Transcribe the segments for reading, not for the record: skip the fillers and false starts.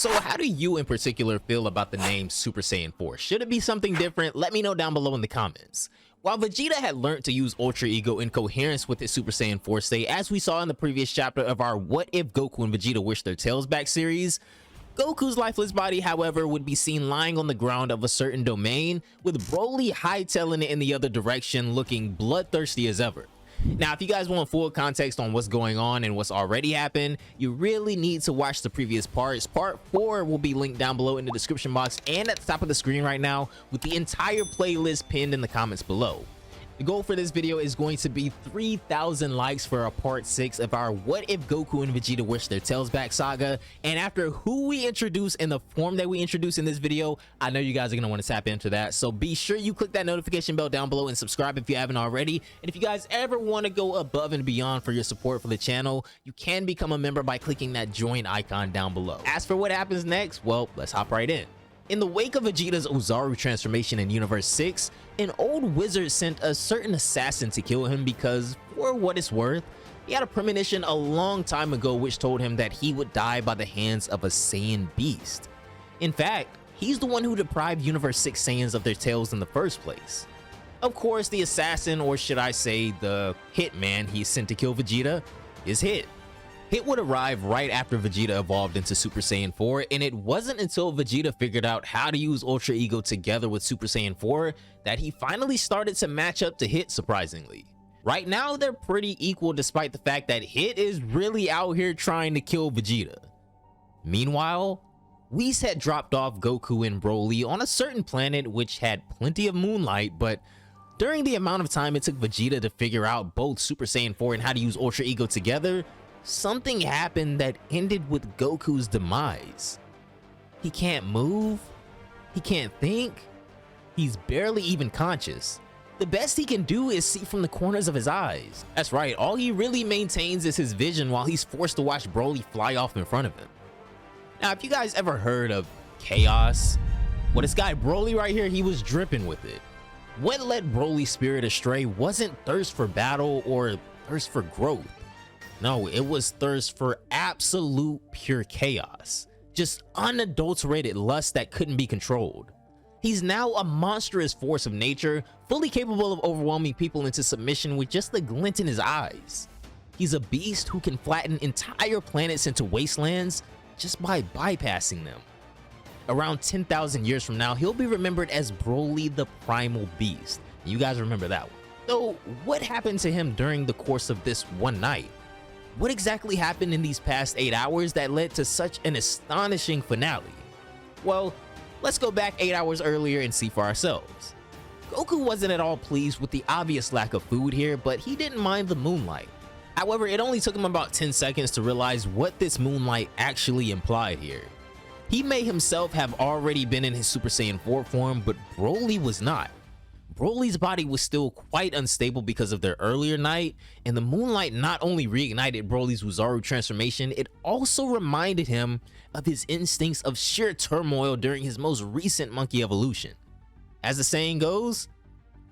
So how do you in particular feel about the name Super Saiyan 4? Should it be something different? Let me know down below in the comments. While Vegeta had learned to use Ultra Ego in coherence with his Super Saiyan 4 state, as we saw in the previous chapter of our What If Goku and Vegeta Wish Their Tails Back series, Goku's lifeless body, however, would be seen lying on the ground of a certain domain, with Broly hightailing it in the other direction, looking bloodthirsty as ever. Now, if you guys want full context on what's going on and what's already happened, you really need to watch the previous parts. Part 4 will be linked down below in the description box and at the top of the screen right now, with the entire playlist pinned in the comments below. The goal for this video is going to be 3,000 likes for a part 6 of our What If Goku and Vegeta Wish Their Tails Back saga. And after who we introduce in the form that we introduce in this video, I know you guys are going to want to tap into that. So be sure you click that notification bell down below and subscribe if you haven't already. And if you guys ever want to go above and beyond for your support for the channel, you can become a member by clicking that join icon down below. As for what happens next, well, let's hop right in. In the wake of Vegeta's Ozaru transformation in Universe 6, an old wizard sent a certain assassin to kill him because, for what it's worth, he had a premonition a long time ago which told him that he would die by the hands of a Saiyan beast. In fact, he's the one who deprived Universe 6 Saiyans of their tails in the first place. Of course, the assassin, or should I say the hitman he sent to kill Vegeta, is Hit. Hit would arrive right after Vegeta evolved into Super Saiyan 4, and it wasn't until Vegeta figured out how to use Ultra Ego together with Super Saiyan 4 that he finally started to match up to Hit, surprisingly. Right now, they're pretty equal despite the fact that Hit is really out here trying to kill Vegeta. Meanwhile, Whis had dropped off Goku and Broly on a certain planet which had plenty of moonlight, but during the amount of time it took Vegeta to figure out both Super Saiyan 4 and how to use Ultra Ego together, something happened that ended with Goku's demise. He can't move, he can't think, he's barely even conscious. The best he can do is see from the corners of his eyes. That's right, all he really maintains is his vision while he's forced to watch Broly fly off in front of him. Now, if you guys ever heard of chaos, well, this guy Broly right here, he was dripping with it. What led Broly's spirit astray wasn't thirst for battle or thirst for growth. No, it was thirst for absolute pure chaos. Just unadulterated lust that couldn't be controlled. He's now a monstrous force of nature, fully capable of overwhelming people into submission with just a glint in his eyes. He's a beast who can flatten entire planets into wastelands just by bypassing them. Around 10,000 years from now, he'll be remembered as Broly the Primal Beast. You guys remember that one. So, what happened to him during the course of this one night? What exactly happened in these past 8 hours that led to such an astonishing finale? Well, let's go back 8 hours earlier and see for ourselves. Goku wasn't at all pleased with the obvious lack of food here, but he didn't mind the moonlight. However, it only took him about 10 seconds to realize what this moonlight actually implied here. He may himself have already been in his Super Saiyan 4 form, but Broly was not. Broly's body was still quite unstable because of their earlier night, and the moonlight not only reignited Broly's Ozaru transformation, it also reminded him of his instincts of sheer turmoil during his most recent monkey evolution. As the saying goes,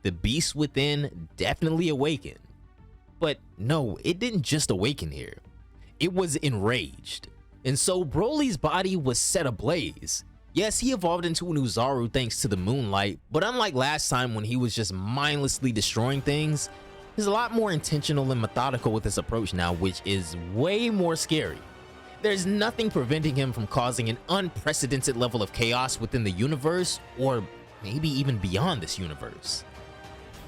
the beast within definitely awakened. But no, it didn't just awaken here. It was enraged. And so Broly's body was set ablaze. Yes, he evolved into an Ozaru thanks to the moonlight, but unlike last time when he was just mindlessly destroying things, he's a lot more intentional and methodical with his approach now, which is way more scary. There's nothing preventing him from causing an unprecedented level of chaos within the universe, or maybe even beyond this universe.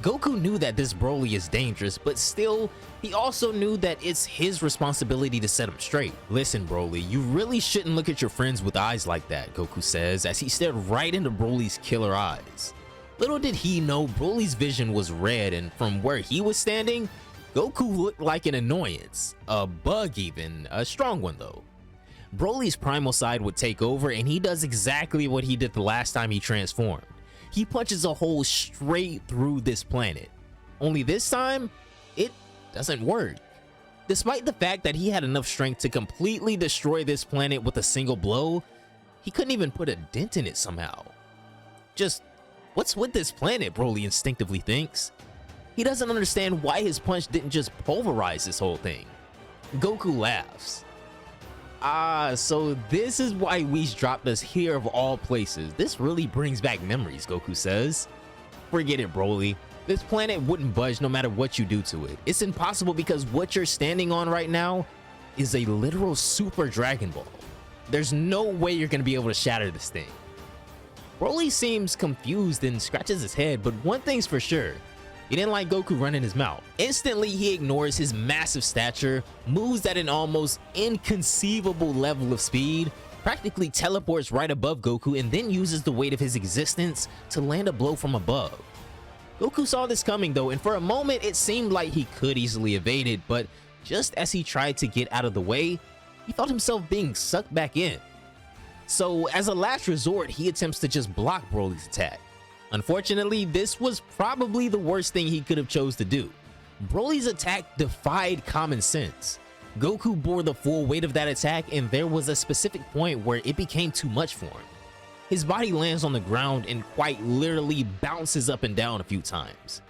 Goku knew that this Broly is dangerous, but still, he also knew that it's his responsibility to set him straight. Listen, Broly, you really shouldn't look at your friends with eyes like that, Goku says as he stared right into Broly's killer eyes. Little did he know Broly's vision was red, and from where he was standing, Goku looked like an annoyance. A bug even, a strong one though. Broly's primal side would take over, and he does exactly what he did the last time he transformed. He punches a hole straight through this planet. Only this time, it doesn't work. Despite the fact that he had enough strength to completely destroy this planet with a single blow, he couldn't even put a dent in it somehow. Just, what's with this planet, Broly instinctively thinks. He doesn't understand why his punch didn't just pulverize this whole thing. Goku laughs. So this is why Whis dropped us here of all places. This really brings back memories, Goku says. Forget it, Broly. This planet wouldn't budge no matter what you do to it. It's impossible because what you're standing on right now is a literal Super Dragon Ball. There's no way you're gonna be able to shatter this thing. Broly seems confused and scratches his head, but one thing's for sure. He didn't like Goku running his mouth. Instantly, he ignores his massive stature, moves at an almost inconceivable level of speed, practically teleports right above Goku, and then uses the weight of his existence to land a blow from above. Goku saw this coming though, and for a moment it seemed like he could easily evade it, but just as he tried to get out of the way, he felt himself being sucked back in. So as a last resort, he attempts to just block Broly's attack. Unfortunately, this was probably the worst thing he could have chose to do. Broly's attack defied common sense. Goku bore the full weight of that attack, and there was a specific point where it became too much for him. His body lands on the ground and quite literally bounces up and down a few times.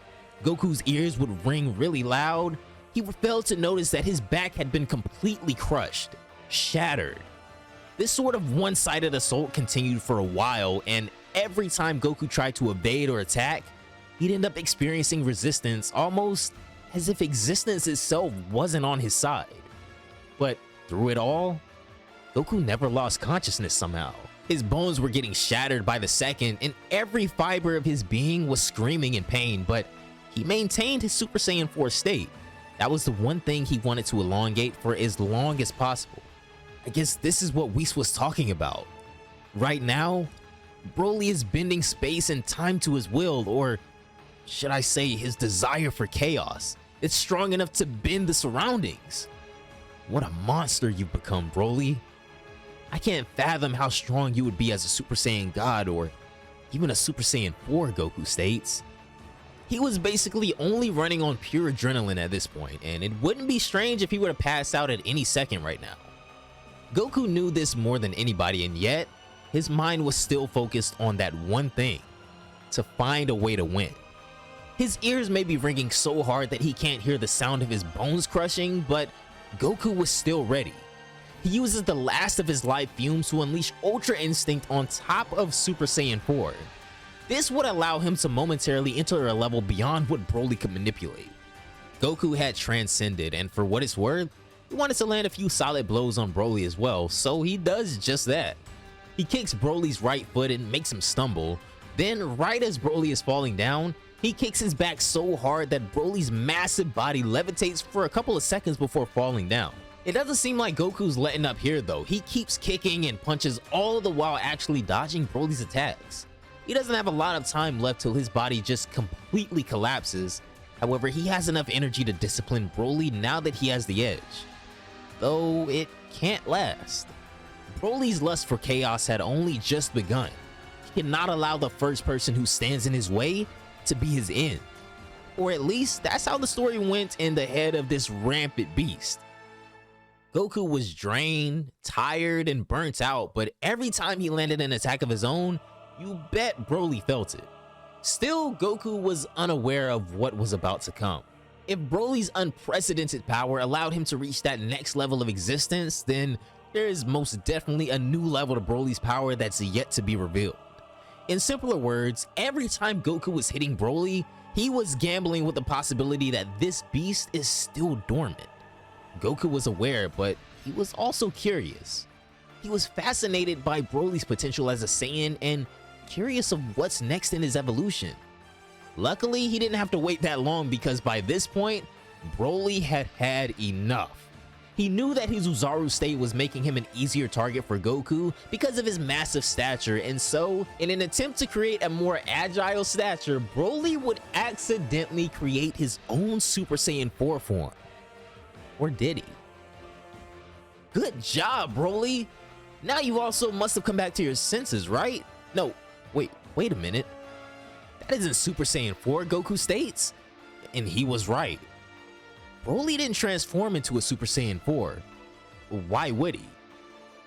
Goku's ears would ring really loud. He failed to notice that his back had been completely crushed, shattered. This sort of one-sided assault continued for a while, and every time Goku tried to evade or attack, he'd end up experiencing resistance, almost as if existence itself wasn't on his side. But through it all, Goku never lost consciousness somehow. His bones were getting shattered by the second, and every fiber of his being was screaming in pain, but he maintained his Super Saiyan 4 state. That was the one thing he wanted to elongate for as long as possible. I guess this is what Whis was talking about. Right now, Broly is bending space and time to his will, or should I say his desire for chaos. It's strong enough to bend the surroundings. What a monster you've become, Broly. I can't fathom how strong you would be as a Super Saiyan God or even a Super Saiyan 4, Goku states. He was basically only running on pure adrenaline at this point, and it wouldn't be strange if he were to pass out at any second right now. Goku knew this more than anybody, and yet his mind was still focused on that one thing: to find a way to win. His ears may be ringing so hard that he can't hear the sound of his bones crushing, but Goku was still ready. He uses the last of his life fumes to unleash Ultra Instinct on top of Super Saiyan 4. This would allow him to momentarily enter a level beyond what Broly could manipulate. Goku had transcended, and for what it's worth, he wanted to land a few solid blows on Broly as well, so he does just that. He kicks Broly's right foot and makes him stumble. Then, right as Broly is falling down, he kicks his back so hard that Broly's massive body levitates for a couple of seconds before falling down. It doesn't seem like Goku's letting up here though. He keeps kicking and punches all the while actually dodging Broly's attacks. He doesn't have a lot of time left till his body just completely collapses. However, he has enough energy to discipline Broly now that he has the edge. Though it can't last. Broly's lust for chaos had only just begun. He cannot allow the first person who stands in his way to be his end. Or at least that's how the story went in the head of this rampant beast. Goku was drained, tired, and burnt out, but every time he landed an attack of his own, you bet Broly felt it. Still, Goku was unaware of what was about to come. If Broly's unprecedented power allowed him to reach that next level of existence, then there is most definitely a new level to Broly's power that's yet to be revealed. In simpler words, every time Goku was hitting Broly, he was gambling with the possibility that this beast is still dormant. Goku was aware, but he was also curious. He was fascinated by Broly's potential as a Saiyan and curious of what's next in his evolution. Luckily, he didn't have to wait that long because by this point, Broly had had enough. He knew that his Uzaru state was making him an easier target for Goku because of his massive stature, and so, in an attempt to create a more agile stature, Broly would accidentally create his own Super Saiyan 4 form. Or did he? Good job, Broly! Now you also must have come back to your senses, right? No, wait a minute. That isn't Super Saiyan 4, Goku states. And he was right. Broly didn't transform into a Super Saiyan 4. Why would he?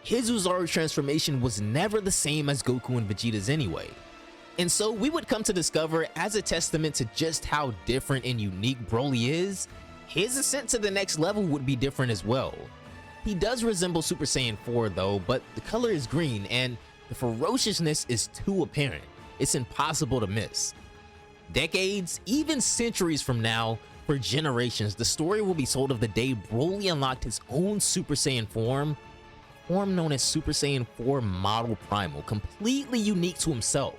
His Uzaru transformation was never the same as Goku and Vegeta's anyway. And so we would come to discover, as a testament to just how different and unique Broly is, his ascent to the next level would be different as well. He does resemble Super Saiyan 4 though, but the color is green and the ferociousness is too apparent. It's impossible to miss. Decades, even centuries from now, for generations, the story will be told of the day Broly unlocked his own Super Saiyan form known as Super Saiyan 4 Model Primal, completely unique to himself.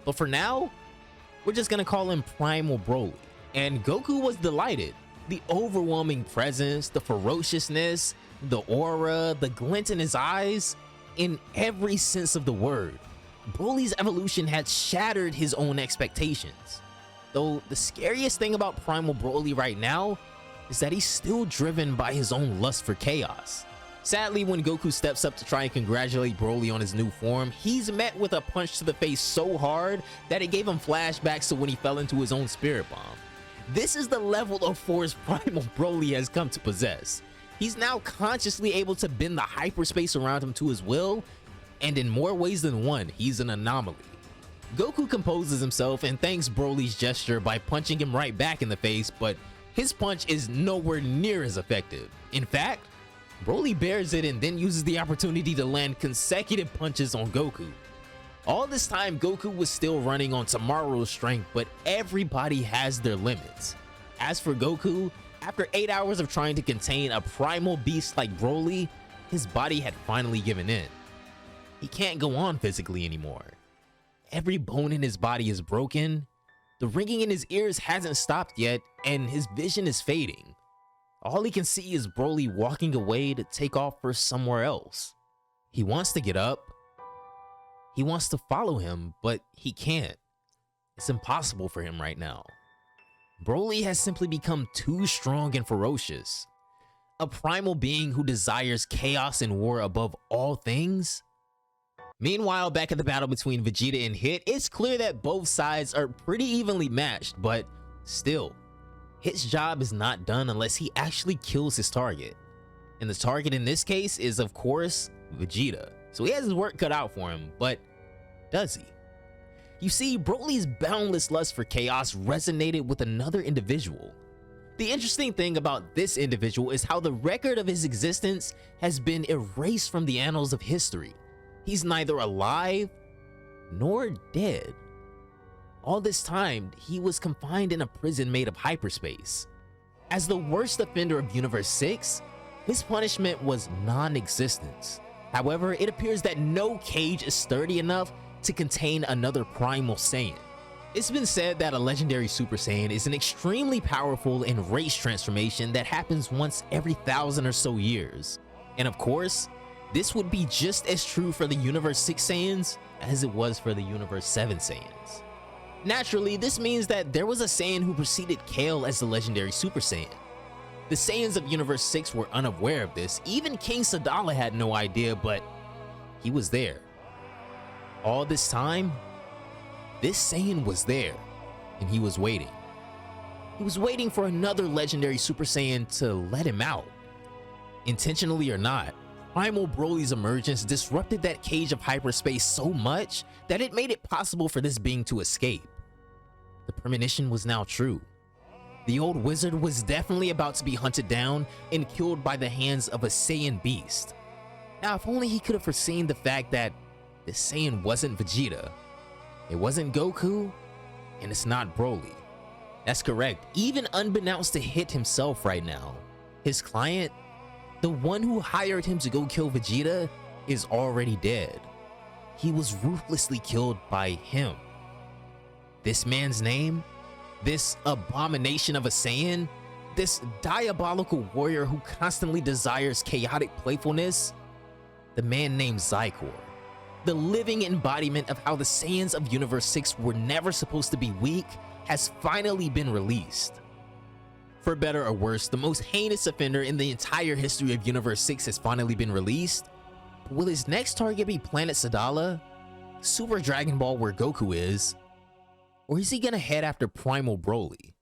But for now, we're just gonna call him Primal Broly. And Goku was delighted. The overwhelming presence, the ferociousness, the aura, the glint in his eyes, in every sense of the word, Broly's evolution had shattered his own expectations. Though the scariest thing about Primal Broly right now is that he's still driven by his own lust for chaos. Sadly, when Goku steps up to try and congratulate Broly on his new form, he's met with a punch to the face so hard that it gave him flashbacks to when he fell into his own spirit bomb. This is the level of force Primal Broly has come to possess. He's now consciously able to bend the hyperspace around him to his will, and in more ways than one, he's an anomaly. Goku composes himself and thanks Broly's gesture by punching him right back in the face, but his punch is nowhere near as effective. In fact, Broly bears it and then uses the opportunity to land consecutive punches on Goku. All this time, Goku was still running on tomorrow's strength, but everybody has their limits. As for Goku, after 8 hours of trying to contain a primal beast like Broly, his body had finally given in. He can't go on physically anymore. Every bone in his body is broken, the ringing in his ears hasn't stopped yet, and his vision is fading. All he can see is Broly walking away to take off for somewhere else. He wants to get up. He wants to follow him, but he can't. It's impossible for him right now. Broly has simply become too strong and ferocious. A primal being who desires chaos and war above all things. Meanwhile, back at the battle between Vegeta and Hit, it's clear that both sides are pretty evenly matched, but still, Hit's job is not done unless he actually kills his target. And the target in this case is, of course, Vegeta. So he has his work cut out for him, but does he? You see, Broly's boundless lust for chaos resonated with another individual. The interesting thing about this individual is how the record of his existence has been erased from the annals of history. He's neither alive nor dead. All this time, he was confined in a prison made of hyperspace. As the worst offender of Universe 6, his punishment was non-existence. However, it appears that no cage is sturdy enough to contain another Primal Saiyan. It's been said that a legendary Super Saiyan is an extremely powerful and race transformation that happens once every 1,000 or so years. And of course, this would be just as true for the Universe 6 Saiyans as it was for the Universe 7 Saiyans. Naturally, this means that there was a Saiyan who preceded Kale as the legendary Super Saiyan. The Saiyans of Universe 6 were unaware of this. Even King Sadala had no idea, but he was there. All this time, this Saiyan was there, and he was waiting. He was waiting for another legendary Super Saiyan to let him out. Intentionally or not, Primal Broly's emergence disrupted that cage of hyperspace so much that it made it possible for this being to escape. The premonition was now true. The old wizard was definitely about to be hunted down and killed by the hands of a Saiyan beast. Now, if only he could have foreseen the fact that this Saiyan wasn't Vegeta, it wasn't Goku, and it's not Broly. That's correct, even unbeknownst to Hit himself right now, his client, the one who hired him to go kill Vegeta, is already dead. He was ruthlessly killed by him. This man's name, this abomination of a Saiyan, this diabolical warrior who constantly desires chaotic playfulness, the man named Zykor, the living embodiment of how the Saiyans of Universe 6 were never supposed to be weak, has finally been released. For better or worse, the most heinous offender in the entire history of Universe 6 has finally been released. But will his next target be Planet Sadala, Super Dragon Ball where Goku is, or is he gonna head after Primal Broly?